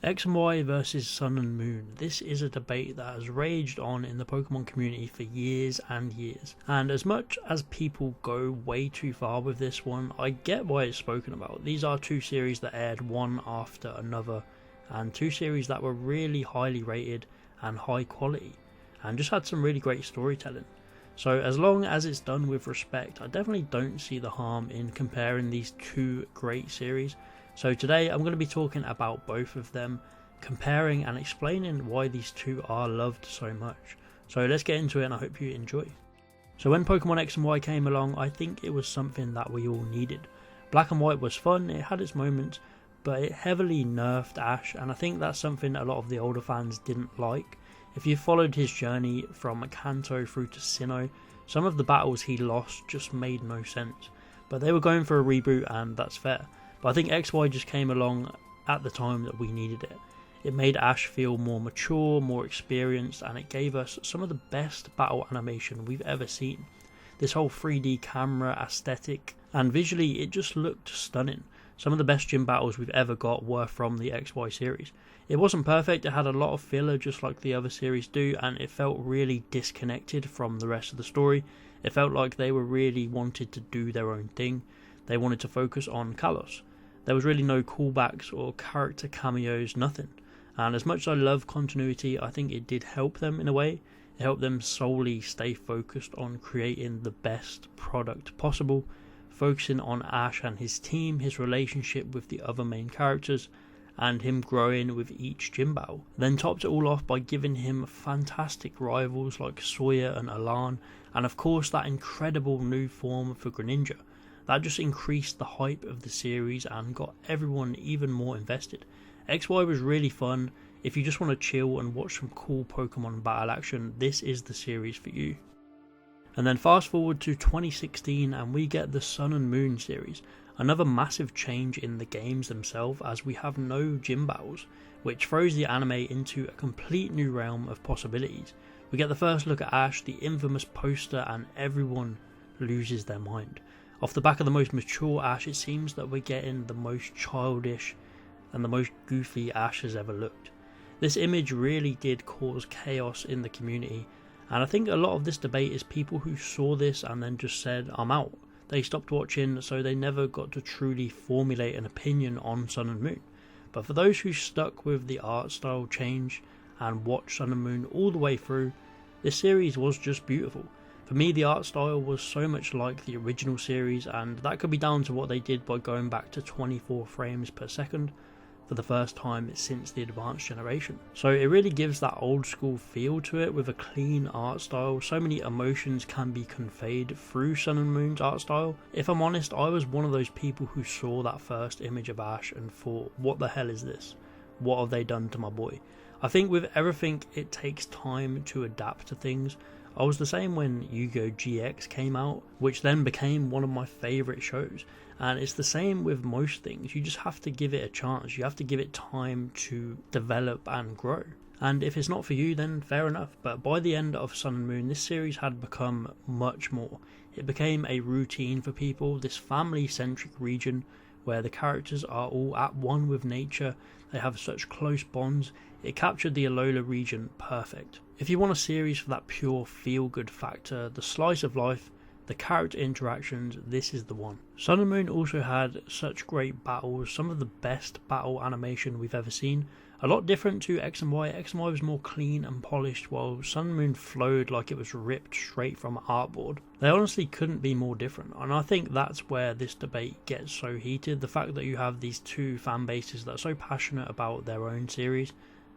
X and Y versus Sun and Moon. This is a debate that has raged on in the Pokemon community for years and years. And as much as people go way too far with this one, I get why it's spoken about. These are two series that aired one after another, and two series that were really highly rated and high quality, and just had some really great storytelling. So as long as it's done with respect, I definitely don't see the harm in comparing these two great series. So today I'm going to be talking about both of them, comparing and explaining why these two are loved so much. So let's get into it and I hope you enjoy. So when Pokemon X and Y came along, I think it was something that we all needed. Black and White was fun, it had its moments, but it heavily nerfed Ash, and I think that's something a lot of the older fans didn't like. If you followed his journey from Kanto through to Sinnoh, some of the battles he lost just made no sense. But they were going for a reboot and that's fair. But I think XY just came along at the time that we needed it. It made Ash feel more mature, more experienced, and it gave us some of the best battle animation we've ever seen. This whole 3D camera aesthetic, and visually it just looked stunning. Some of the best gym battles we've ever got were from the XY series. It wasn't perfect, it had a lot of filler just like the other series do, and it felt really disconnected from the rest of the story. It felt like they were really wanted to do their own thing. They wanted to focus on Kalos. There was really no callbacks or character cameos, nothing. And as much as I love continuity, I think it did help them in a way. It helped them solely stay focused on creating the best product possible, focusing on Ash and his team, his relationship with the other main characters, and him growing with each gym battle. Then topped it all off by giving him fantastic rivals like Sawyer and Alan, and of course that incredible new form for Greninja. That just increased the hype of the series and got everyone even more invested. XY was really fun. If you just want to chill and watch some cool Pokemon battle action, this is the series for you. And then fast forward to 2016 and we get the Sun and Moon series. Another massive change in the games themselves, as we have no gym battles, which throws the anime into a complete new realm of possibilities. We get the first look at Ash, the infamous poster, and everyone loses their mind. Off the back of the most mature Ash, it seems that we're getting the most childish and the most goofy Ash has ever looked. This image really did cause chaos in the community, and I think a lot of this debate is people who saw this and then just said, I'm out. They stopped watching, so they never got to truly formulate an opinion on Sun and Moon. But for those who stuck with the art style change and watched Sun and Moon all the way through, this series was just beautiful. For me, the art style was so much like the original series, and that could be down to what they did by going back to 24 frames per second for the first time since the advanced generation. So it really gives that old school feel to it with a clean art style. So many emotions can be conveyed through Sun and Moon's art style. If I'm honest, I was one of those people who saw that first image of Ash and thought, what the hell is this? What have they done to my boy? I think with everything, it takes time to adapt to things. I was the same when Yu-Gi-Oh! GX came out, which then became one of my favourite shows. And it's the same with most things. You just have to give it a chance. You have to give it time to develop and grow. And if it's not for you, then fair enough. But by the end of Sun and Moon, this series had become much more. It became a routine for people, this family-centric region where the characters are all at one with nature. They have such close bonds. It captured the Alola region perfect. If you want a series for that pure feel-good factor, the slice of life, the character interactions, this is the one. Sun and Moon also had such great battles, some of the best battle animation we've ever seen. A lot different to X and Y. X and Y was more clean and polished, while Sun and Moon flowed like it was ripped straight from an artboard. They honestly couldn't be more different, and I think that's where this debate gets so heated. The fact that you have these two fan bases that are so passionate about their own series,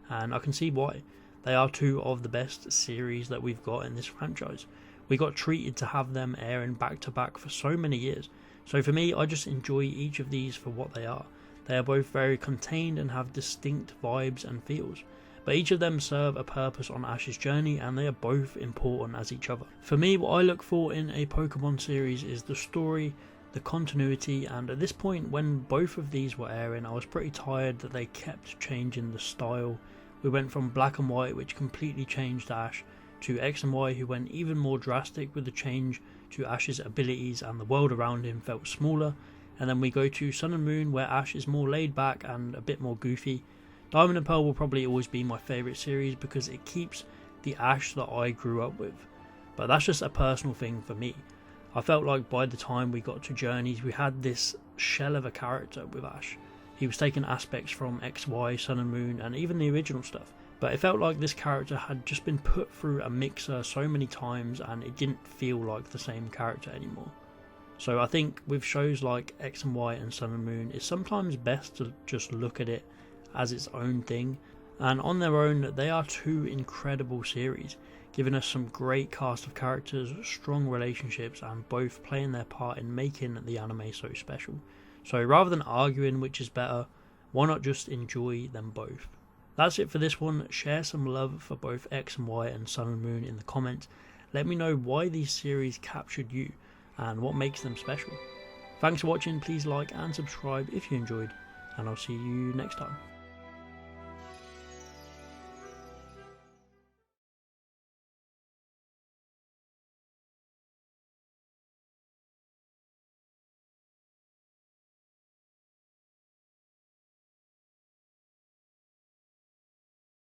and I can see why. They are two of the best series that we've got in this franchise. We got treated to have them airing back to back for so many years. So for me, I just enjoy each of these for what they are. They are both very contained and have distinct vibes and feels. But each of them serve a purpose on Ash's journey, and they are both important as each other. For me, what I look for in a Pokemon series is the story, the continuity, and at this point when both of these were airing, I was pretty tired that they kept changing the style. We went from Black and White, which completely changed Ash, to X and Y, who went even more drastic with the change to Ash's abilities and the world around him felt smaller. And then we go to Sun and Moon, where Ash is more laid back and a bit more goofy, Diamond and Pearl will probably always be my favourite series because it keeps the Ash that I grew up with, but that's just a personal thing for me. I felt like by the time we got to Journeys, we had this shell of a character with Ash. He was taking aspects from XY, Sun and Moon, and even the original stuff, but it felt like this character had just been put through a mixer so many times and it didn't feel like the same character anymore. So I think with shows like X and Y and Sun and Moon, it's sometimes best to just look at it as its own thing, and on their own they are two incredible series, giving us some great cast of characters, strong relationships, and both playing their part in making the anime so special. So rather than arguing which is better, why not just enjoy them both? That's it for this one. Share some love for both X and Y and Sun and Moon in the comments. Let me know why these series captured you and what makes them special. Thanks for watching, please like and subscribe if you enjoyed, and I'll see you next time.